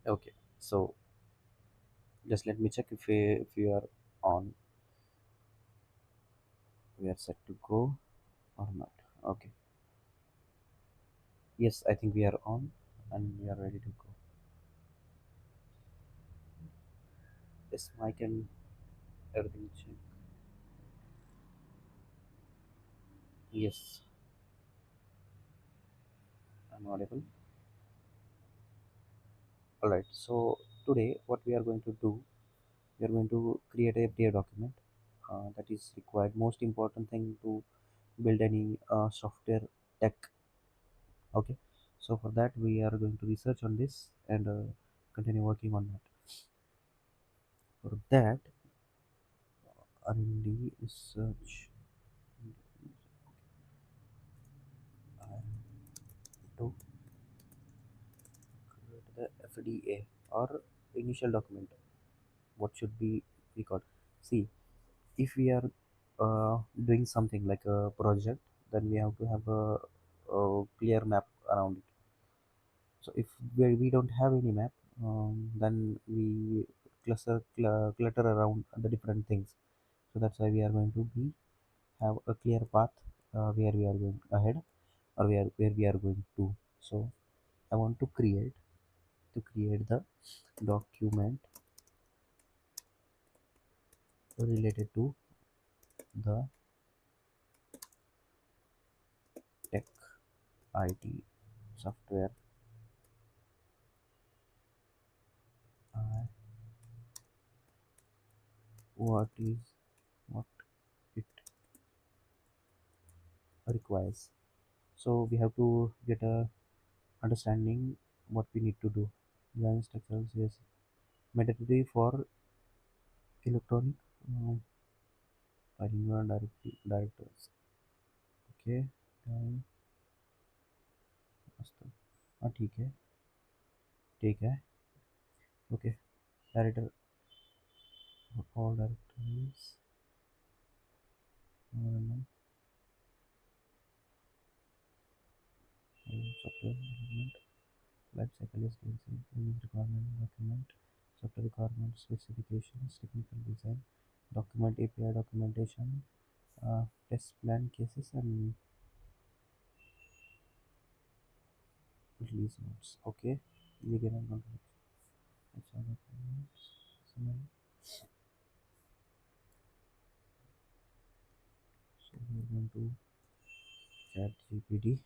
Okay, so just let me check if you are on, we are set to go or not. Okay, yes, I think we are on and we are ready to go. Yes, mic and everything check. Yes, I'm audible. All right, so today what we are going to do, we are going to create a FDA document that is required. Most important thing to build any software tech. Okay, so for that we are going to research on this and continue working on that. For that, R&D research and to create the FDA or initial document. What should be called? See, if we are doing something like a project, then we have to have a clear map around it. So if we don't have any map, then we clutter around the different things. So that's why we are going to be have a clear path where we are going ahead or where we are going to. So I want to create the document related to the tech IT software. uh, what it requires. So we have to get a understanding what we need to do. Design structures is mandatory for electronic filing and directors. Okay, मस्त. हाँ ठीक है, ठीक है. Okay, director, all directories, environment, software development, life cycle is business requirement document, software requirement specifications, technical design, document API documentation, test plan cases and release notes. Okay, legal and contract. HR documents, summary. So we're going to chat GPT,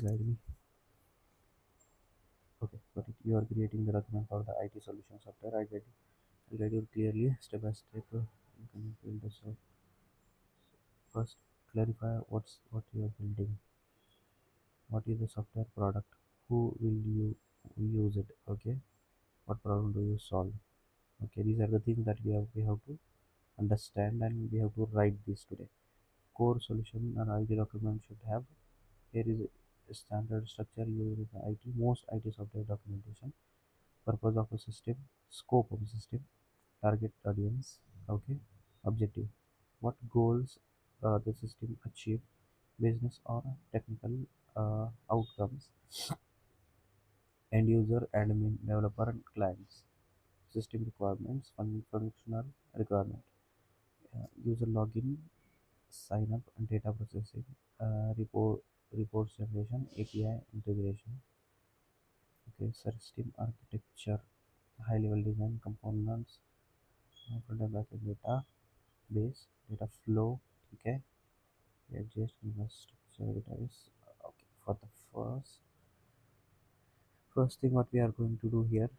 guide me. Okay, got it. You are creating the document for the IT solution software. I'll guide you clearly, step by step. You can build the software. First, clarify what you are building. What is the software product? Who will you use it? Okay, what problem do you solve? Okay, these are the things that we have to understand and we have to write this today. Core solution and IT document should have. Here is a standard structure used in IT. Most IT software documentation. Purpose of a system. Scope of a system. Target audience. Okay. Objective. What goals the system achieve. Business or technical outcomes. End user, admin, developer, and clients. System requirements. Functional requirement. User login, sign up, and data processing. Reports generation, API integration. Okay, system architecture, high level design components, front and back end data base, data flow. Okay, adjust infrastructure data is okay. For the first thing, what we are going to do here,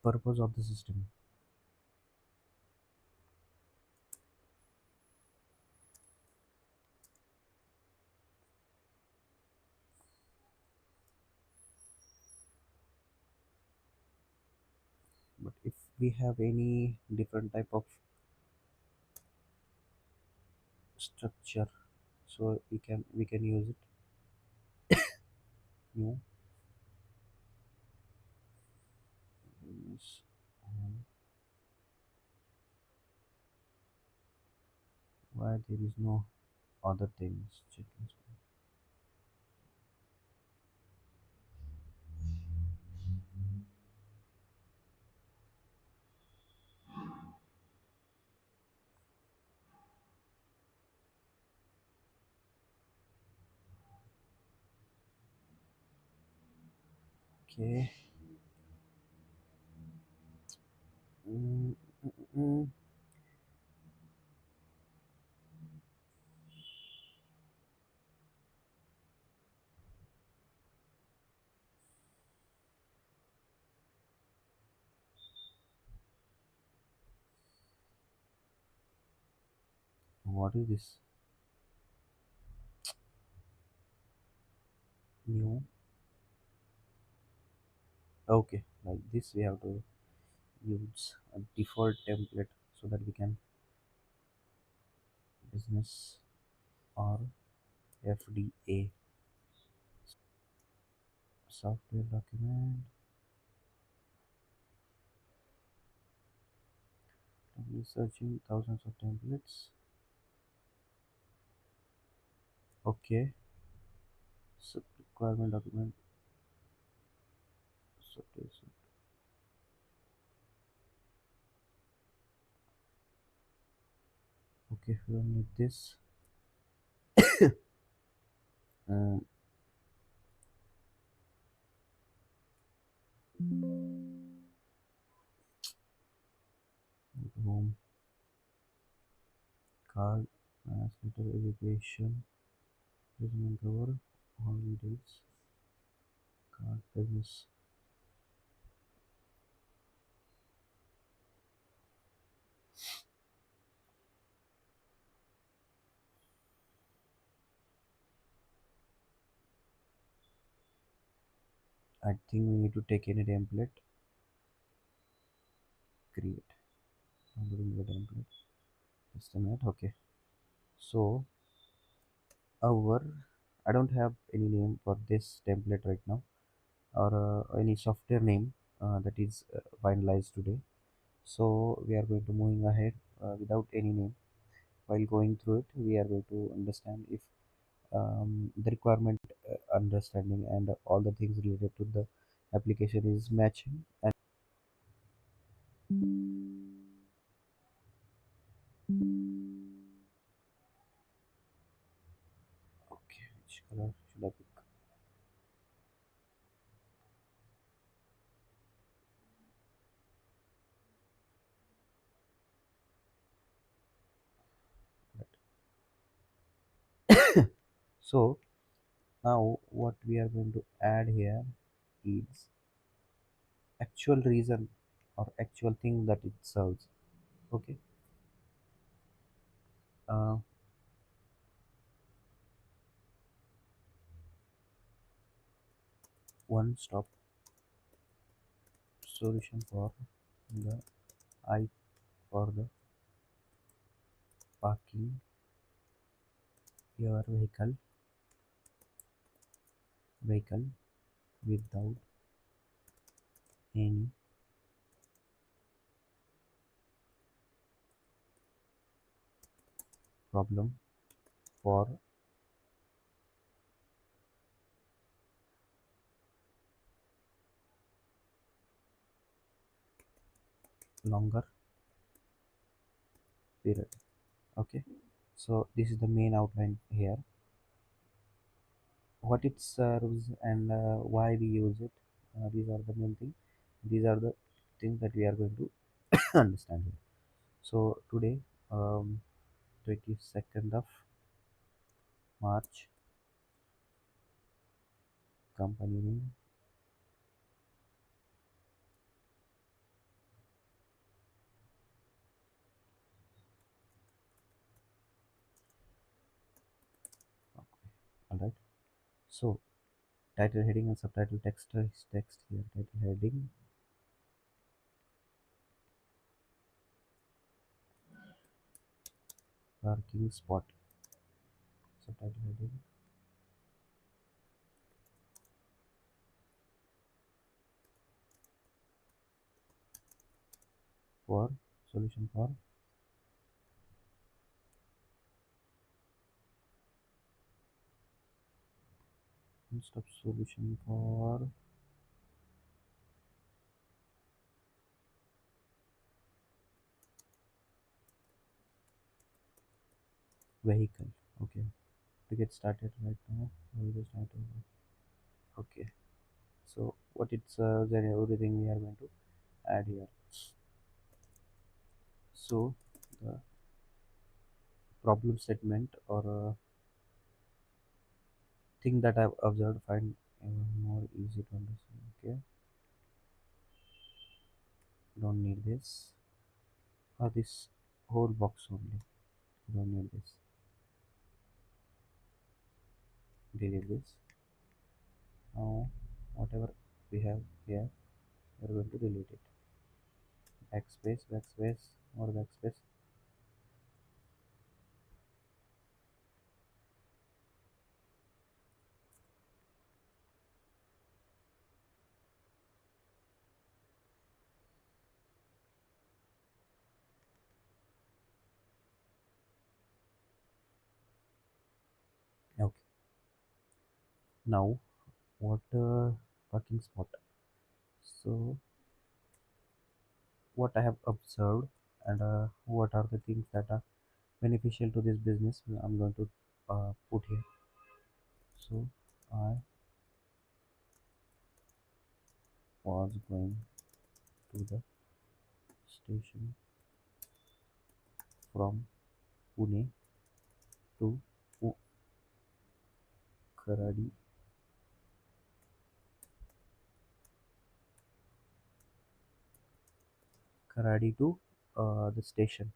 purpose of the system. But if we have any different type of structure, so we can use it. New is on. Why there is no other things checking screen? Okay. Mm, mm, mm. What is this? New. Okay, like this we have to use a default template so that we can business or FDA software document. Researching thousands of templates. Okay, so requirement document. Software. Okay, we don't need this. Um, home card, translator education, resume cover, holidays, card business. I think we need to take any template, create. Downloading the template. Just a minute. Okay. So our I don't have any name for this template right now or any software name that is finalized today. So we are going to moving ahead without any name. While going through it, we are going to understand if the requirement understanding and all the things related to the application is matching. And okay, which color should I pick? So now what we are going to add here is actual reason or actual thing that it serves. Okay. uh, One stop solution for the I for the parking your vehicle without any problem for longer period. Okay, so this is the main outline here, what it serves and why we use it. These are the main thing. These are the things that we are going to understand here. So today, 22nd of March, company name. Okay. All right. So title heading and subtitle text is text here. Title heading, parking spot. Subtitle heading, for solution for one-stop solution for vehicle. Okay, to get started right now, we will start over. Okay, so what it serves and everything we are going to add here. So the problem statement or thing that I've observed find even more easy to understand. Okay, don't need this or this whole box only. Don't need this. Delete this. Now whatever we have here, we're going to delete it. Backspace, backspace, more backspace. Okay. Now what parking spot? So what I have observed and what are the things that are beneficial to this business I'm going to put here. So I was going to the station from Pune to Pu- Kharadi, Kharadi to the station.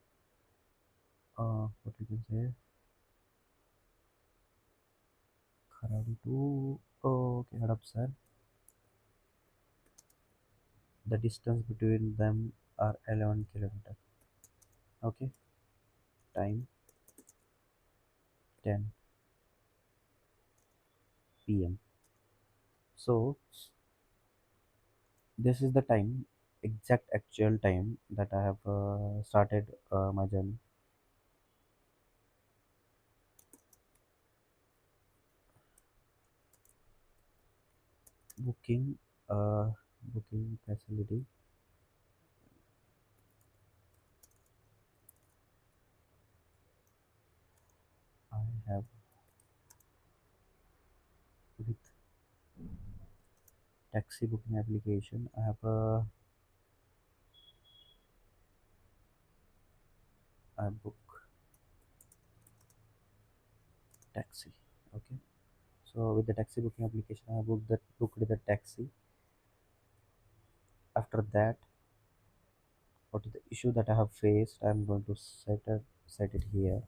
What we can say, Kharadi to okay, Hadapsar. The distance between them are 11 kilometer. Okay, time 10 p.m. So this is the time, exact actual time that I have started my journey. Booking, booking facility. I have with taxi booking application. I have I book taxi. Okay. So with the taxi booking application, I booked the taxi. After that, what is the issue that I have faced? I'm going to set it here.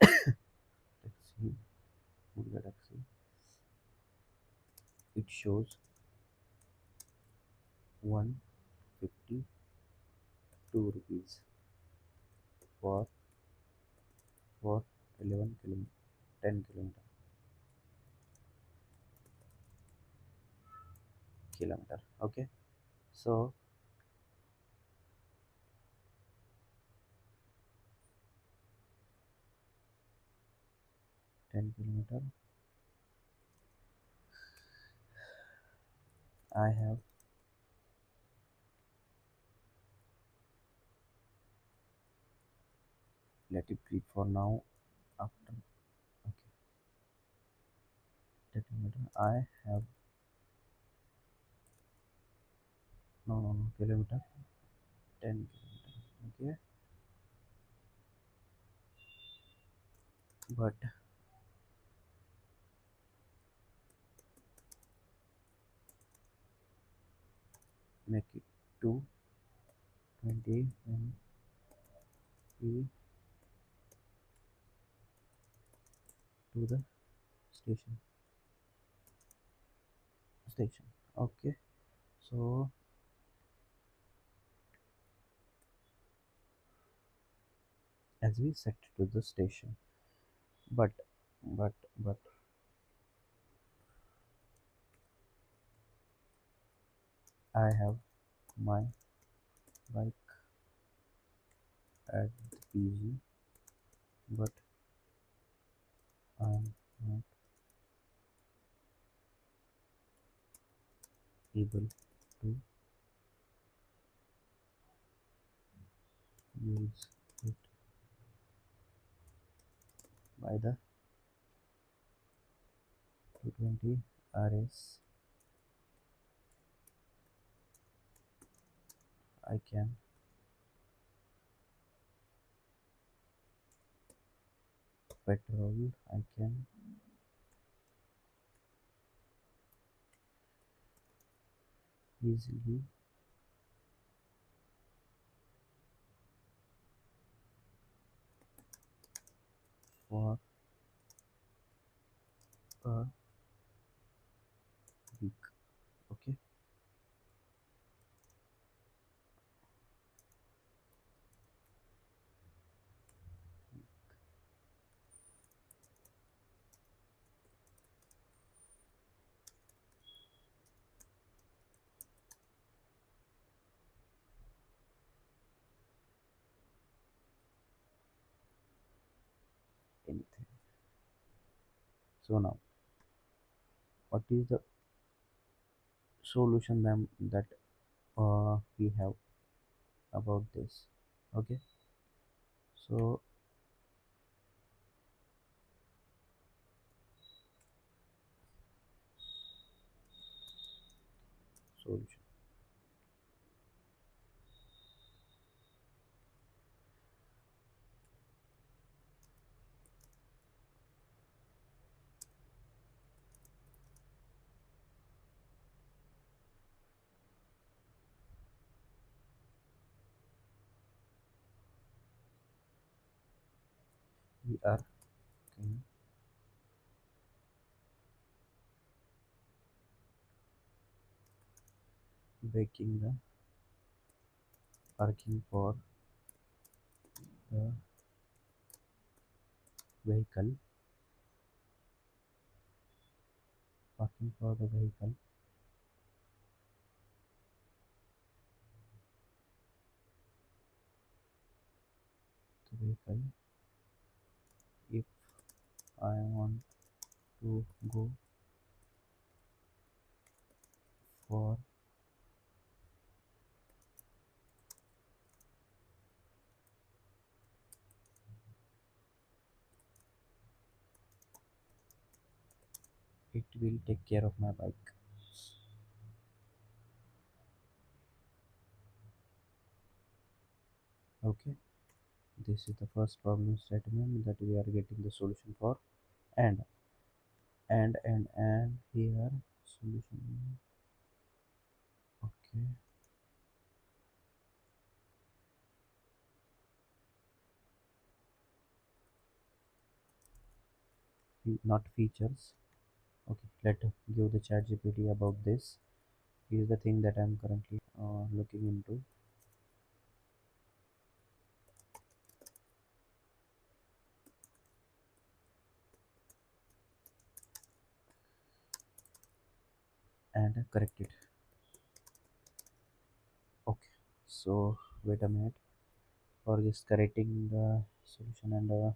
Taxi, book the taxi. It shows 152 rupees for for 11 kilometer, 10 kilometer. Okay, so 10 kilometer. I have let it breathe for now. After okay, 10 kilometer. I have no kilometer. 10 kilometer. Okay, but make it to 20 when we to the station. Station. Okay, so as we set to the station, but but I have my bike add the PG, but I'm not able to use it by the 220 RS. I can petrol. I can easily for a week. Okay, anything. So now, what is the solution ma'am that we have about this? Okay, so solution. We are okay, breaking the parking for the vehicle, parking for the vehicle. If I want to go for it, will take care of my bike. Okay, this is the first problem statement that we are getting the solution for, and and here solution. Okay, not features. Okay, let give the chat GPT about this. Is the thing that I'm currently looking into. And correct it. Okay, so wait a minute for just correcting the solution and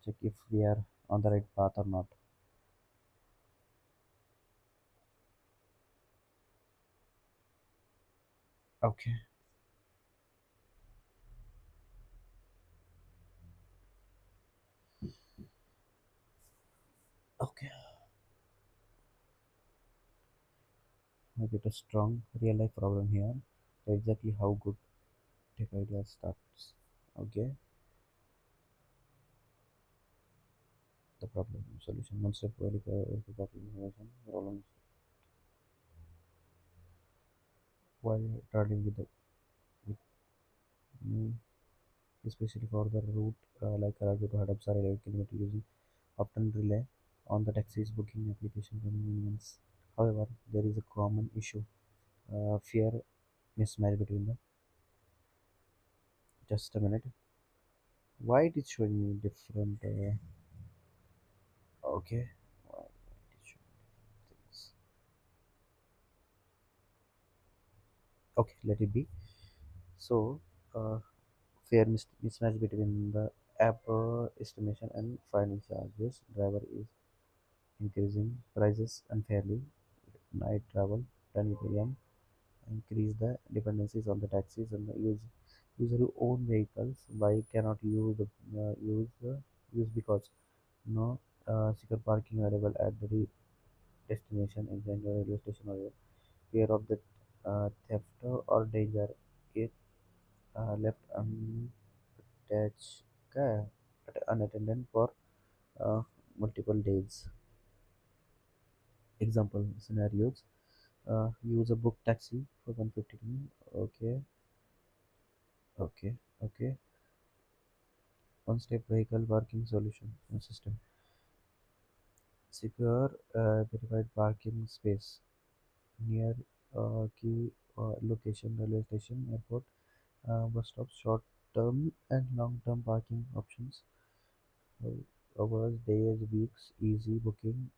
check if we are on the right path or not. Okay, okay. I get a strong real life problem here. Exactly how good tech idea starts. Okay, the problem solution. One step verify if the problem solution. Problem while traveling with me, especially for the route like Raju to Hadapsar 11 kilometer using often rely on the taxis booking application convenience. However, there is a common issue, fear mismatch between the. Just a minute. Why it is showing me different? Okay. Why it is showing things? Okay, let it be. So, uh, fair mismatch between the app estimation and final charges. Driver is increasing prices unfairly. Night travel, 10 p.m. increase the dependencies on the taxis and the user who own vehicles. Why cannot use because no secure parking available at the destination exam railway station or fear of the theft or danger if left unattached unattended for uh, multiple days. Example scenarios: use a book taxi for 150. Okay, okay, okay. One step vehicle parking solution system. Secure verified parking space near key location, railway station, airport, bus stops, short term and long term parking options. Hours, days, weeks, easy booking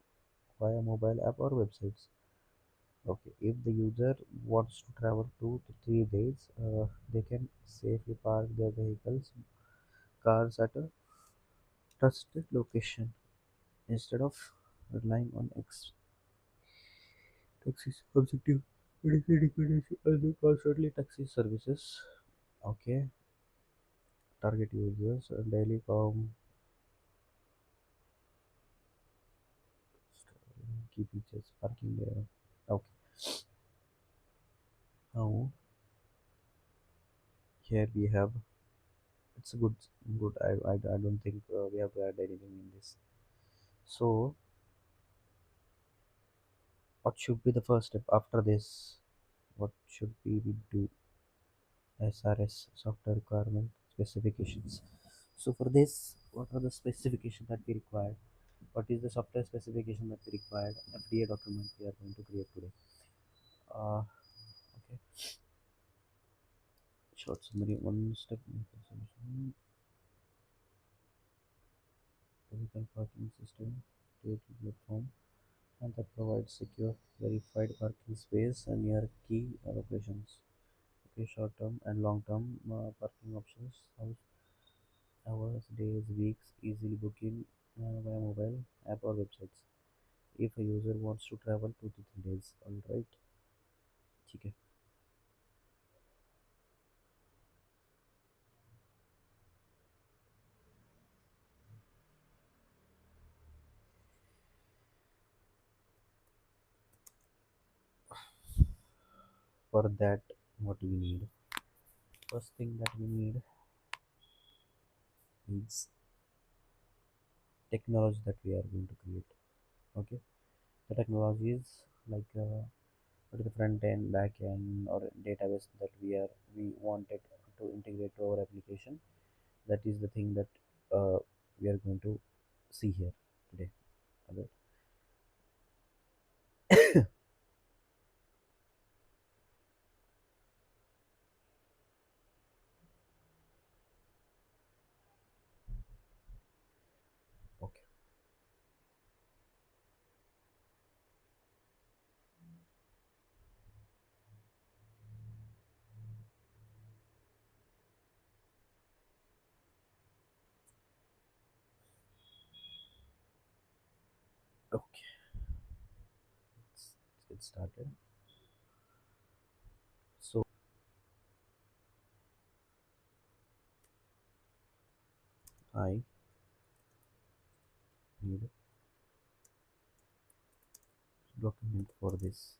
via mobile app or websites. Okay, if the user wants to travel 2 to 3 days, they can safely park their vehicles, cars at a trusted location instead of relying on taxis objective dependency on the constantly taxi services. Okay, target users daily com key features parking there. Okay, now here we have it's a good. I don't think we have to add anything in this. So what should be the first step after this? What should we do? SRS software requirement specifications. So for this, what are the specifications that we require? What is the software specification that we required? FDA document we are going to create today. Okay, short summary. One step solution. Vehicle parking system, creating platform, and that provides secure, verified parking space and near key locations. Okay, short-term and long-term parking options, hours, days, weeks, easily booking via mobile app or websites. If a user wants to travel 2 to 3 days, all right. ठीक है. For that, what we need? First thing that we need is technology that we are going to create. Okay, the technology is like what is the front end, back end, or database that we wanted to integrate to our application. That is the thing that we are going to see here today. Alright. Okay. Okay. Let's get started. So I need document for this.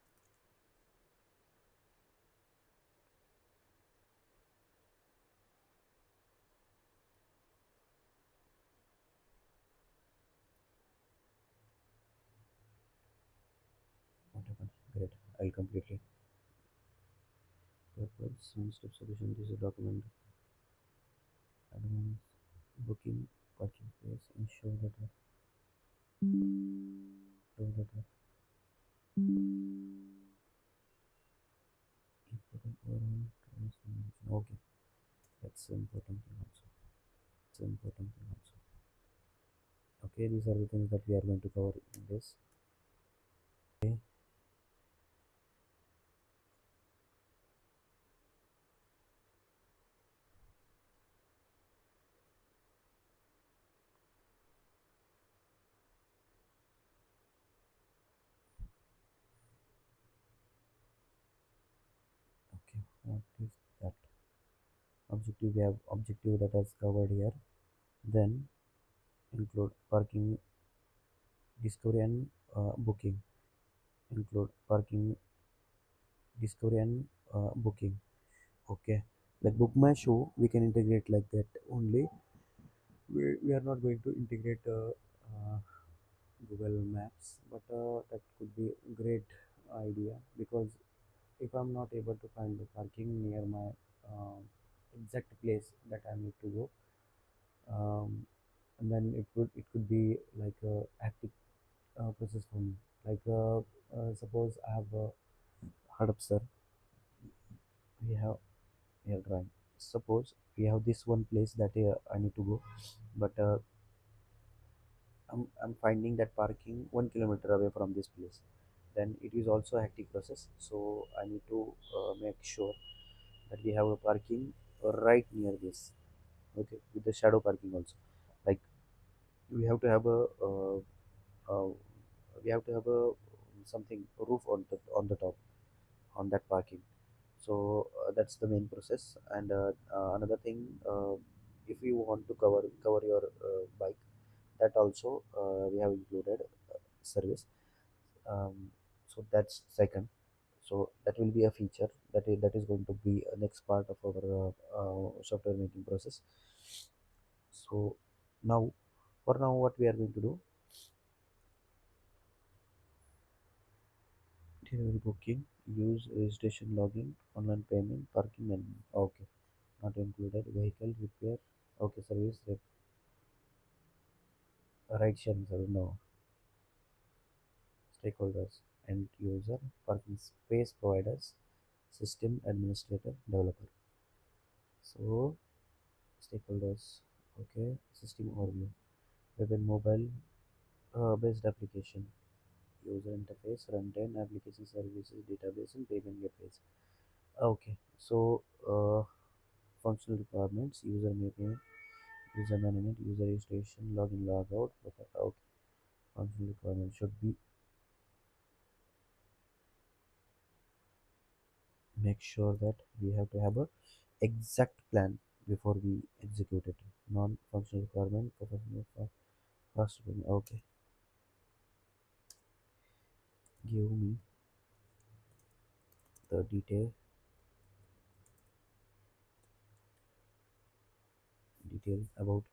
What happened? Great. I'll completely purpose one step solution. This is a document advance booking parking space. Ensure that show that important overall transformation. Okay, that's the important thing also. Important thing also. Okay, these are the things that we are going to cover in this. Okay. What is that? Objective, we have objective that is covered here. Then include parking discovery and booking. Include parking discovery and booking. Okay. Like book my show, we can integrate like that only. We are not going to integrate Google Maps, but that could be a great idea because if I'm not able to find the parking near my uh, exact place that I need to go, and then it could be like a hectic process for me. Like suppose I have heard up, sir. We have drawing. Suppose we have this one place that I need to go, but I'm finding that parking 1 kilometer away from this place. Then it is also a hectic process. So I need to make sure that we have a parking right near this. Okay, with the shadow parking also. Like we have to have uh, a something roof on the top on that parking. So that's the main process. And another thing, if you want to cover your bike, that also we have included service. um, so that's second. So that will be a feature that is going to be a next part of our software making process. So now, for now, what we are going to do: delivery booking, use registration, login, online payment, parking, and okay, not included. Vehicle repair, okay, service, ride sharing service, no. Stakeholders, end user, parking space providers, system administrator, developer. So stakeholders, okay, system overview, web and mobile based application, user interface, runtime, application services, database, and payment gateways. Okay, so functional requirements, user mapping, user management, user registration, login, logout. Okay, functional requirements should be make sure that we have to have a exact plan before we execute it. Non-functional requirement, professional fast. Okay, give me the detail about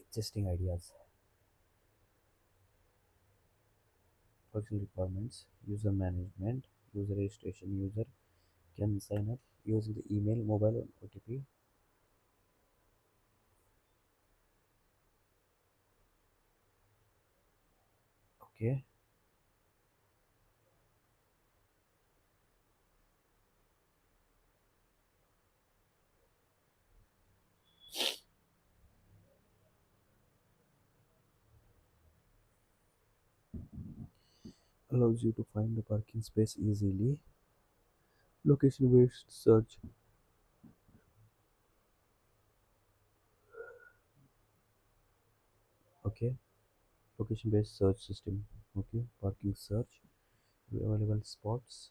existing ideas. Functional requirements, user management, user registration. User can sign up using the email, mobile, or OTP. Okay, allows you to find the parking space easily. Location based search. Okay, location based search system. Okay, parking search, available spots.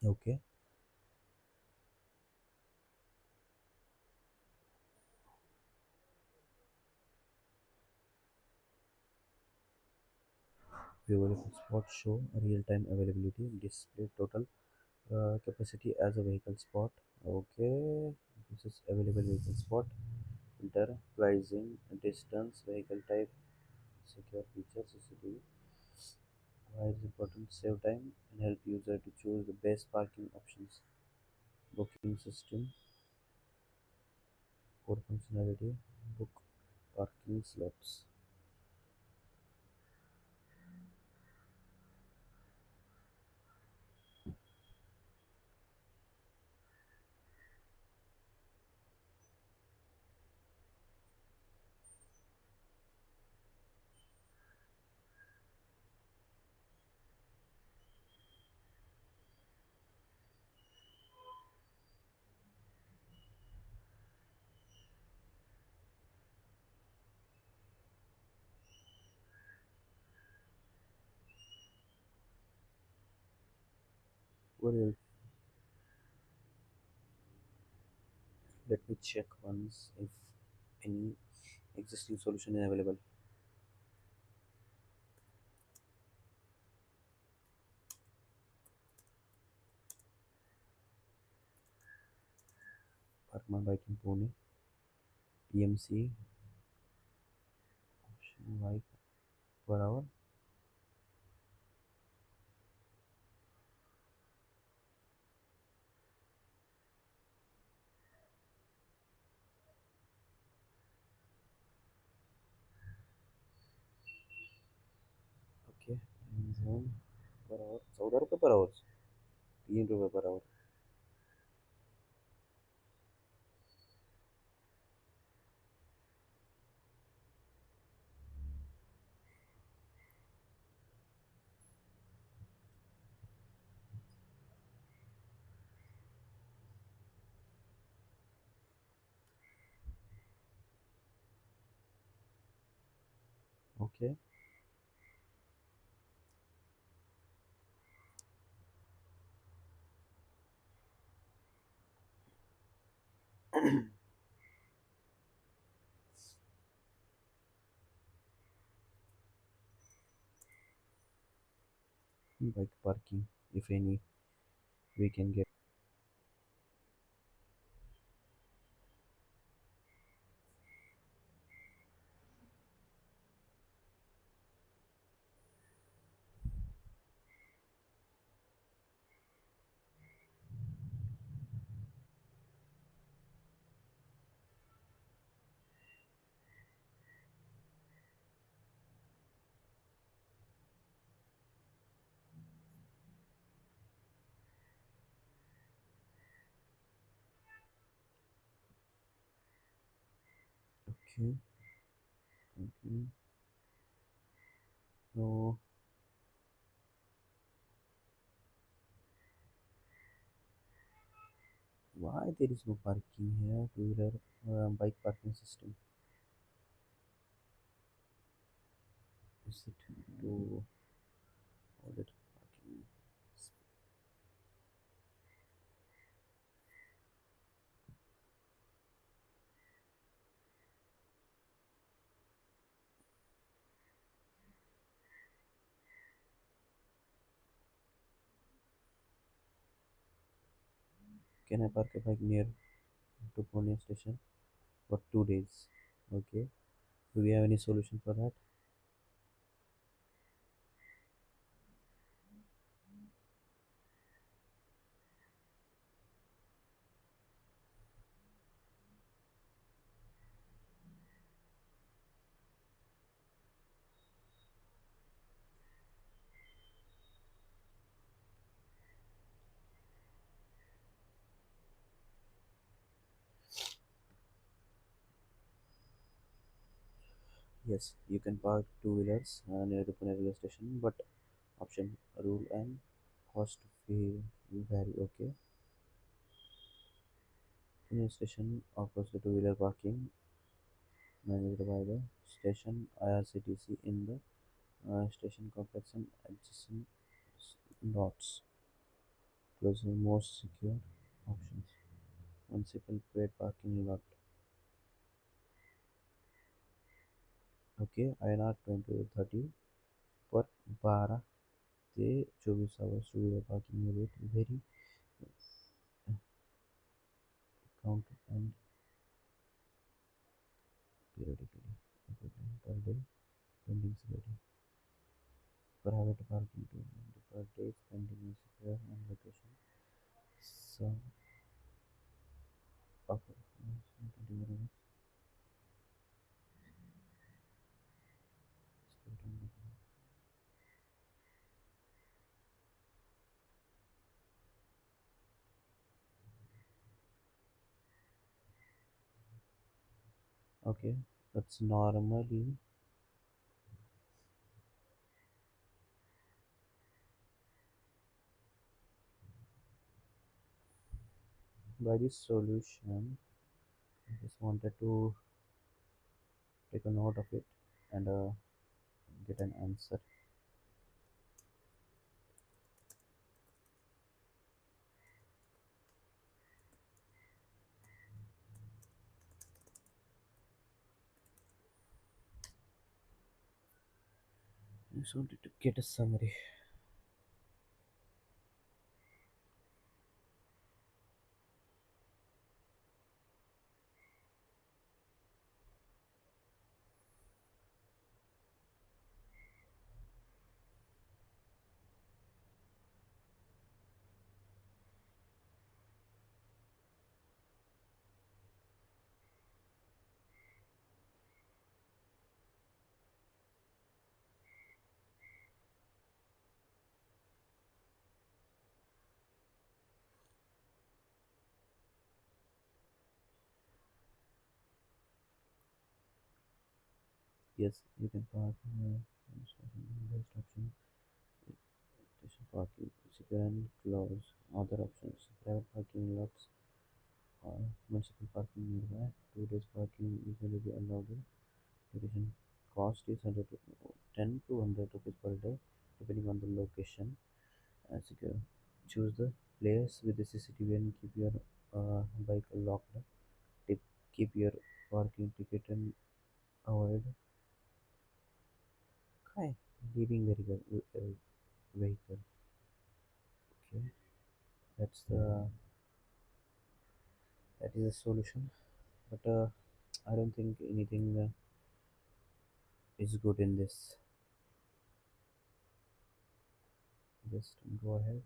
Okay, available spots show real time availability, display total capacity as a vehicle spot. Okay, this is available vehicle spot. Filter, pricing, distance, vehicle type, secure features, CCTV. Why is important? Save time and help user to choose the best parking options. Booking system, core functionality, book parking slots. What else? Let me check once if any existing solution is available. Park my bike in Pune. PMC. Option bike per hour. Okay. Time zone per hour. 14 रुपये per hour. 3 रुपये per hour. Okay. Bike parking, if any, we can get. Okay. Okay. So why there is no parking here? Two-wheeler bike parking system. Is it to audit parking? Can I park a bike near to Pune station for 2 days? Okay. Do we have any solution for that? Yes, you can park two-wheelers near the Pune railway station, but option rule and cost fee will vary. Okay. Pune station offers the two-wheeler parking managed by the station IRCTC in the station complex and adjacent lots. Closer, most secure options. Municipal paid parking lot. Okay, INR 20 to 30 per 12 ते 24 hours to the parking rate vary counted and periodically. Okay, per day pending security. Private parking to per day pending in secure and location. Some offer 24 hours. Okay, that's normally by this solution. I just wanted to take a note of it and get an answer. I just wanted to get a summary. Yes, you can park best option. Station parking, secure and close. Other options: private parking lots or municipal parking nearby. 2 days parking usually be allowed. Duration cost is 10 to 100 rupees per day, depending on the location. Secure. Choose the place with the CCTV and keep your bike locked. Tip: keep your parking ticket and avoid okay, leaving vehicle. Okay, that's that is a solution. But I don't think anything is good in this. Just go ahead.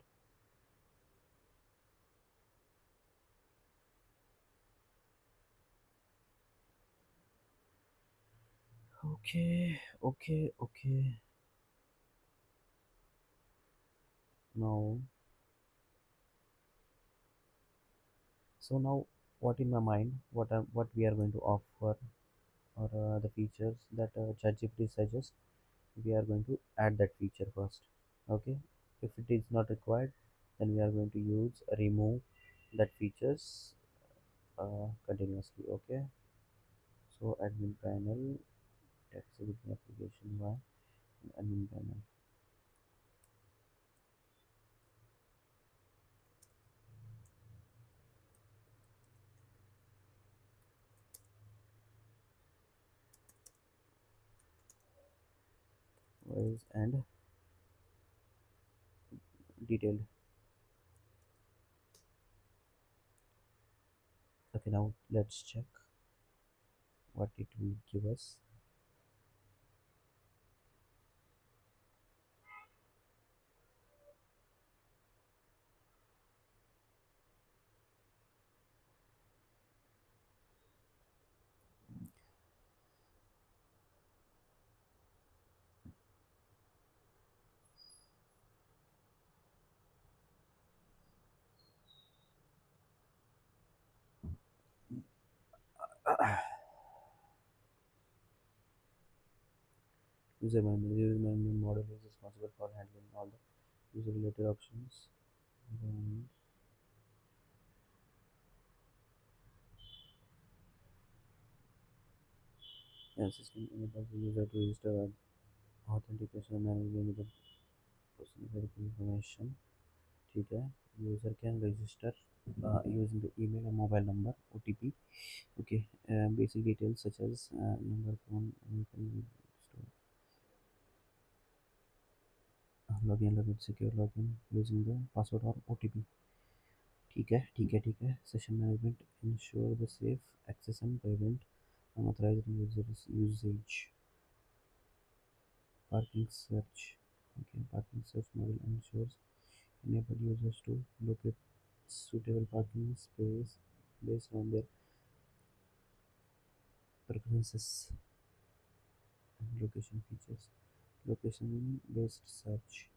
Okay, okay, okay. Now, so now, what in my mind? What we are going to offer or the features that ChatGPT suggests? We are going to add that feature first. Okay. If it is not required, then we are going to use remove that features continuously. Okay. So admin panel, text editing application one, admin panel. Voice and detailed. Okay, now let's check what it will give us. User memory model is responsible for handling all the user related options. Then, yeah, system enables the user to register authentication and manage any other personal verification information. ठीक है user can register using the email or mobile number OTP. Okay, basic details such as number phone you can store login secure login using the password or OTP. ठीक है session management ensure the safe access and prevent unauthorized users usage. Parking search. Okay, parking search model ensures enable users to locate suitable parking space based on their preferences and location features. Location based search.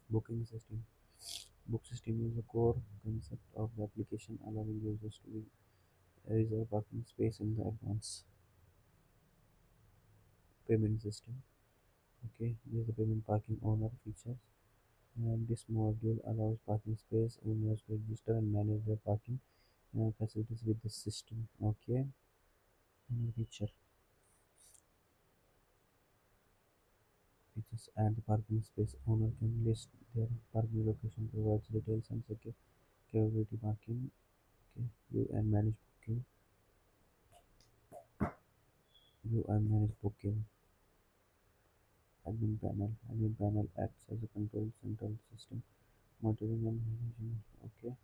Booking system. Book system is a core concept of the application, allowing users to reserve parking space in the advance. Payment system. Okay, this is the payment parking owner features. And this module allows parking space owners to register and manage their parking facilities with the system. Okay, another feature. Features and the parking space owner can list their parking location, provides details and secure capability parking. Okay, view and manage booking. View and manage booking. Admin panel. Admin panel acts as a control central system, monitoring and managing. Okay,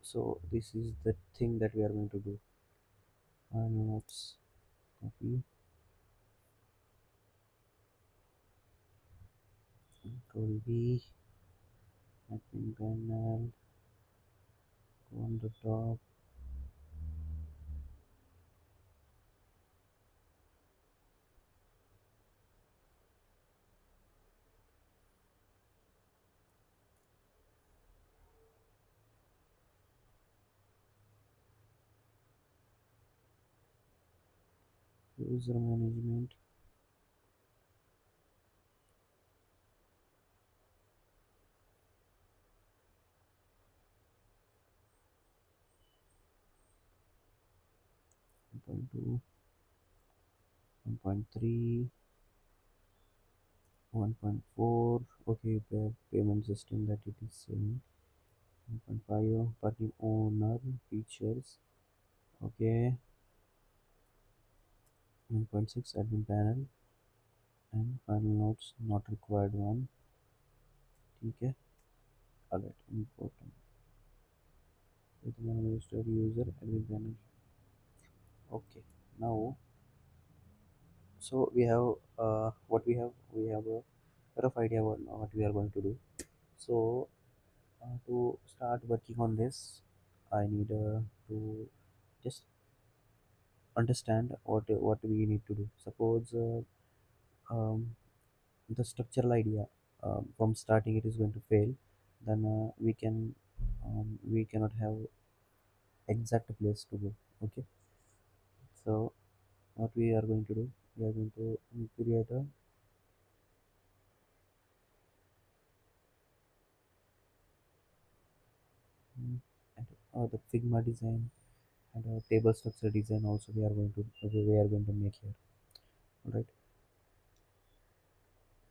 so this is the thing that we are going to do. And let's copy, control V, admin panel, go on the top, user management, 1.2, 1.3, 1.4. Okay, payment system that it is saying. 1.5 parking owner features. Okay, 1.6 admin panel and final notes not required one. Okay, alright, important. With registered user admin panel. Okay, now so we have what we have a rough idea what we are going to do. So to start working on this, I need to just understand what we need to do. Suppose the structural idea from starting it is going to fail, then we cannot have exact place to go. Okay, so what we are going to do, we are going to create a and the Figma design and table structure design also we are going to make here. All right,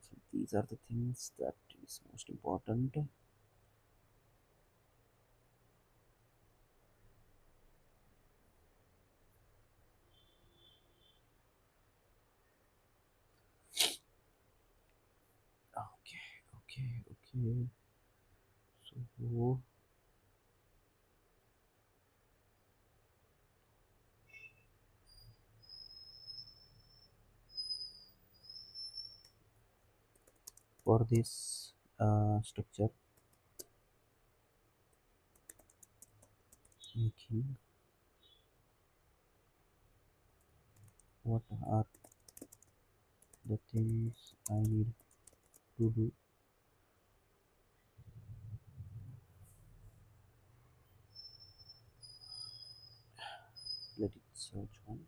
so these are the things that is most important. Okay, okay. So for this structure, making what are the things I need to do. Let it search one.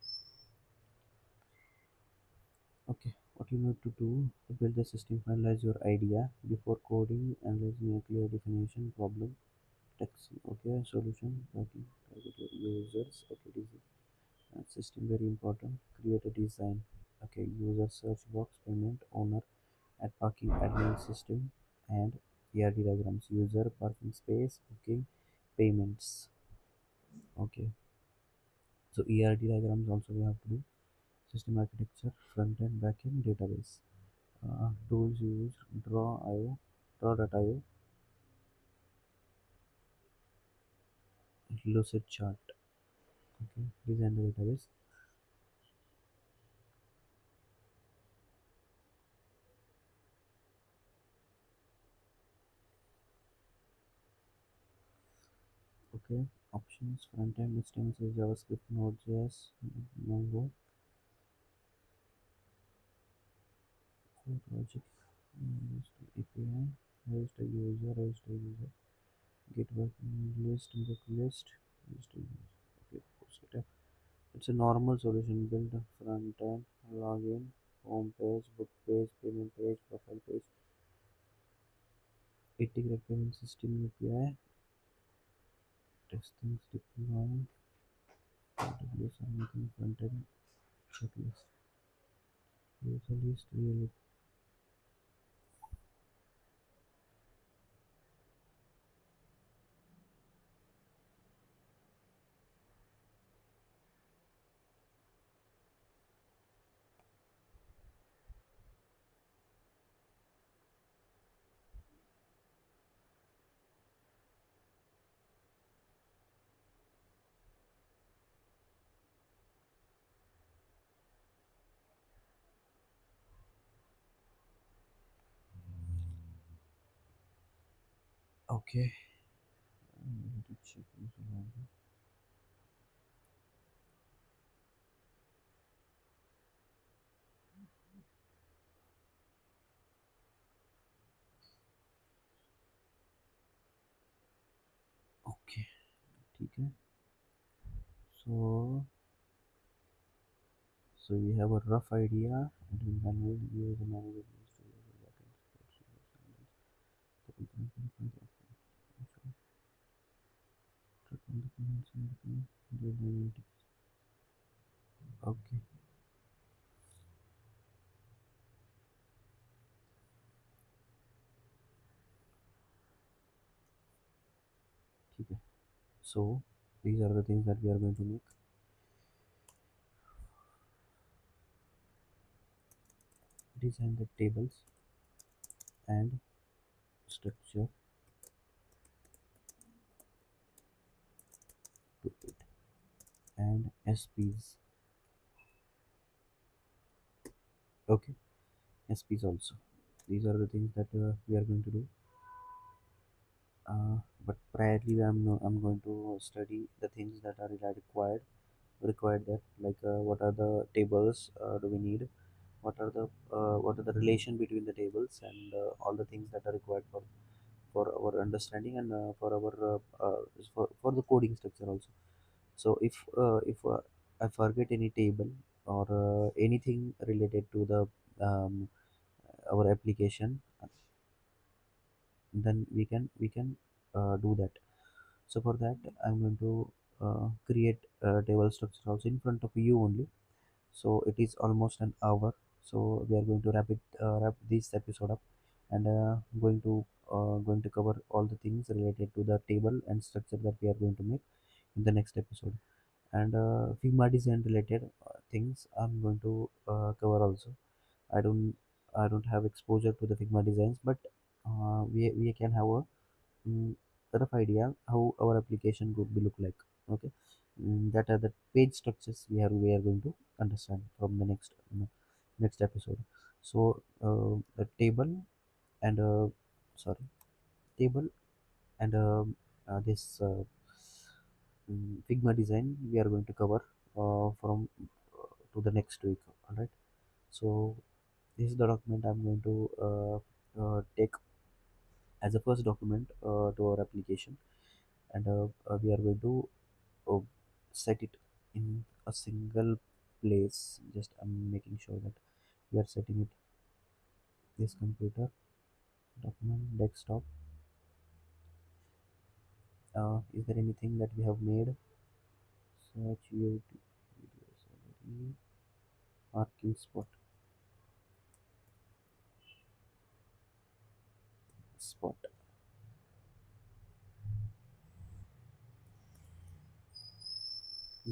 Okay, what you need to do to build the system, finalize your idea before coding, analyzing a clear definition, problem, text. Okay, solution, working, target your users. Okay, this is system very important. Create a design. Okay, user search box, payment, owner, add parking, admin system, and ERD diagrams. User, parking space, booking, payments. Okay, so ERD diagrams also we have to do. System architecture, front end, back end, database. Tools used, draw.io, draw.io, lucid chart. Okay, design the database. Okay, options, front end, instances, JavaScript, Node.js, Mongo, code logic, API, register user, get working list, book list, register user. Okay, post it. It's a normal solution. Build a front end, login, home page, book page, payment page, profile page, integrate payment system API, testing, deploy, database, or making front end, checklist, user list, really. Okay. I need to check user login. Okay. ठीक है. So we have a rough idea, and we manually use a manual use to use the backend. Okay. ठीक है. So these are the things that we are going to make. Design the tables and structure to it, and SPs. Okay, SPs also. These are the things that we are going to do. But priorly, I'm going to study the things that are really required there, like what are the tables do we need, what are the relation between the tables, and all the things that are required for our understanding, and for our for the coding structure also. So if I forget any table or anything related to the um, our application, then we can do that. So for that, I'm going to create a table structure also in front of you only. So it is almost an hour. So we are going to wrap this episode up, and going to cover all the things related to the table and structure that we are going to make in the next episode. And Figma design related things I'm going to cover also. I don't I don't have exposure to the Figma designs, but we can have a rough idea how our application could be look like. Okay. That are the page structures we are going to understand from the next episode. So the table and sorry table and this Figma design we are going to cover from to the next week. All right. So this is the document I'm going to take as a first document to our application, and we are going to uh, set it in a single place. Just I'm making sure that we are setting it this computer document desktop. Is there anything that we have made? Search YouTube videos already. Parking spot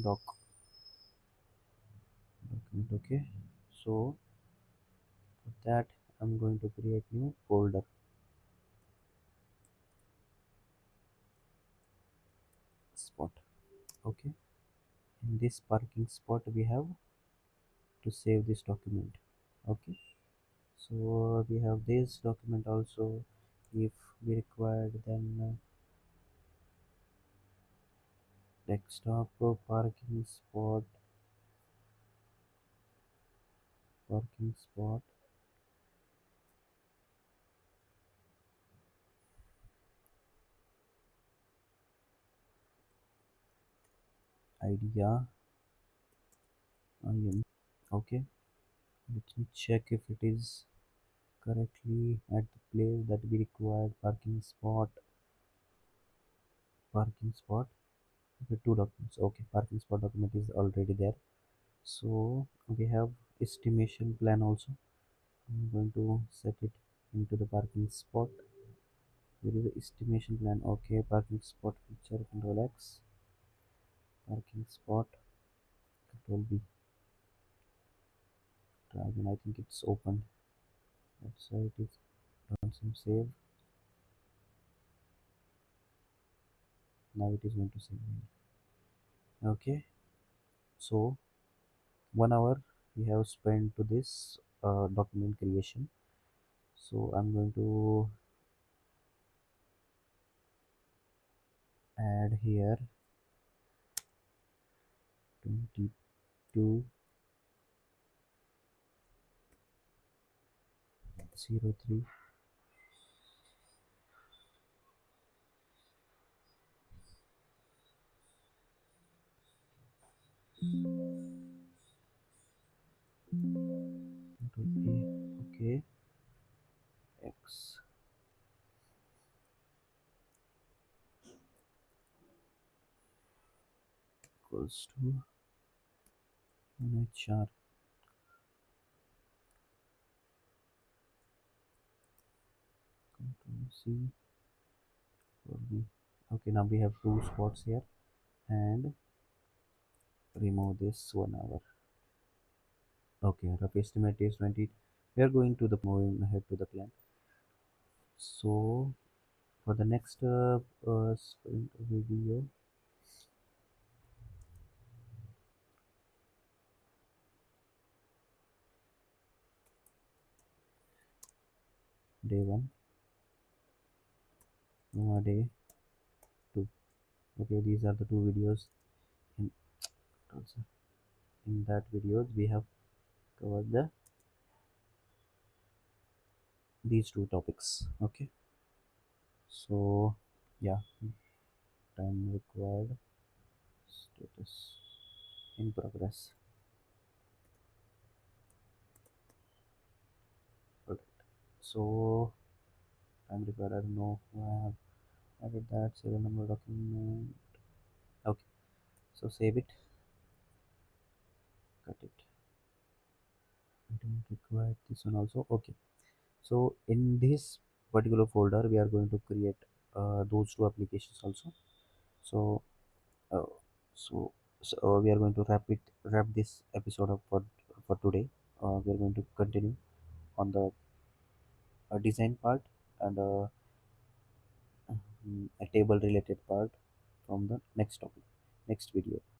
doc document. Okay. So for that, I'm going to create new folder spot. Okay. In this parking spot, we have to save this document. Okay. So we have this document also. If we required, then desktop parking spot idea im. Okay, let me check if it is correctly at the place that we required. Parking spot. Okay, two documents. Okay, parking spot document is already there. So we have estimation plan also. I'm going to set it into the parking spot. There is a estimation plan. Okay, parking spot feature, control X, parking spot, control B, drag, and I think it's opened. That's why it is done some save. Now it is going to save here. Okay, so 1 hour we have spent to this document creation. So I'm going to add here 2203. Control A. Okay, X equals to HR. Control C for B. Okay, now we have two spots here, and remove this 1 hour. Okay, rough estimate is 20. We are going to the moving ahead to the plan. So for the next sprint video, day one, day two. Okay, these are the two videos. In also in that videos we have covered these two topics. Okay, so yeah, time required, status in progress. Alright. So time required. I don't know why I have added that serial number document. Okay, so save it, cut it. I don't require this one also. Okay, so in this particular folder we are going to create those two applications also. So uh, so, we are going to wrap this episode up for today. We are going to continue on the design part and a table related part from the next topic, next video.